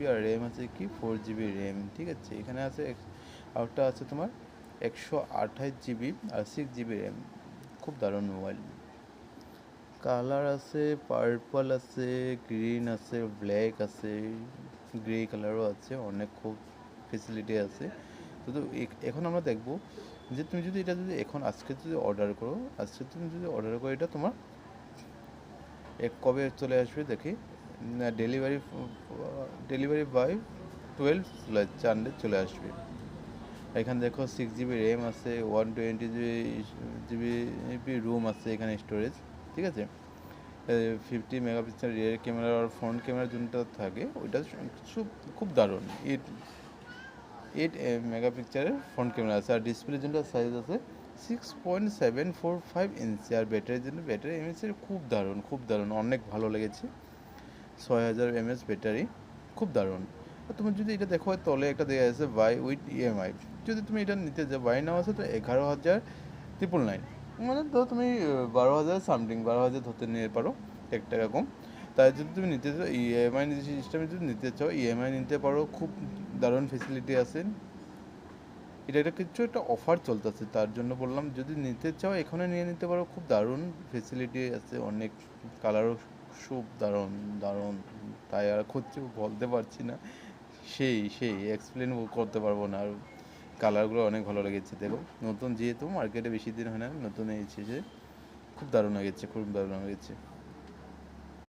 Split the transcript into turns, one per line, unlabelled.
আর RAM আছে কি 4 GB RAM, ঠিক আছে। এখানে আছে আরেকটা আছে তোমার 128 GB আর 6 GB র্যাম। খুব দারুণ মোবাইল। কালার আছে পার্পল আছে, গ্রিন আছে, ব্ল্যাক আছে, গ্রে কালারও আছে, অনেক খুব ফেসিলিটি আছে। তো এখন আমরা দেখবো যে তুমি যদি এটা যদি এখন আজকে যদি অর্ডার করো, আজকে তুমি যদি অর্ডার করো এটা তোমার কবে চলে আসবে দেখি। ডেলিভারি ডেলিভারি বাই 12 চান্ডে চলে আসবে। এখানে দেখো 6 GB র্যাম আছে, 120 জিবি রুম আছে এখানে স্টোরেজ, ঠিক আছে। 50 মেগাপিক্সেল রিয়ার ক্যামেরা আর ফ্রন্ট ক্যামেরা যেটা থাকে ওইটা খুব খুব দারুণ। 8 মেগাপিক্সেলের ফ্রন্ট ক্যামেরা আছে, আর ডিসপ্লে যেটা সাইজ আছে 6.745 ইঞ্চি, আর ব্যাটারির জন্য ব্যাটারি এমএচের খুব দারুণ, খুব দারুণ, অনেক ভালো লেগেছে। 6000 mAh ব্যাটারি, খুব দারুণ। তুমি যদি এটা দেখো তলে একটা দেওয়া আছে বাই উইথ ইএমআই, যদি তুমি এটা নিতে যাও বাই নাও আছে তো 11,999, মানে তো তুমি 12,000 সামথিং, 12,000 ধরতে নিতে পারো, 1 টাকা কম। তাই যদি তুমি নিতে চাও ইএমআই সিস্টেমে যদি নিতে চাও ইএমআই নিতে পারো, খুব দারুণ ফেসিলিটি আছে। এটা কিছু একটা অফার চলতেছে তার জন্য বললাম, যদি নিতে চাও এখানে নিয়ে নিতে পারো, খুব দারুণ ফেসিলিটি আছে অনেক, কালারও খুব দারুণ দারুণ, তাই আর খুঁজছি বলতে পারছি না, সেই সেই এক্সপ্লেন করতে পারবো না। আর কালারগুলো অনেক ভালো লেগেছে, দেখো নতুন যেহেতু মার্কেটে বেশি দিন হয় না, নতুন এসেছে, খুব দারুণ লেগেছে, খুব দারুণ লেগেছে।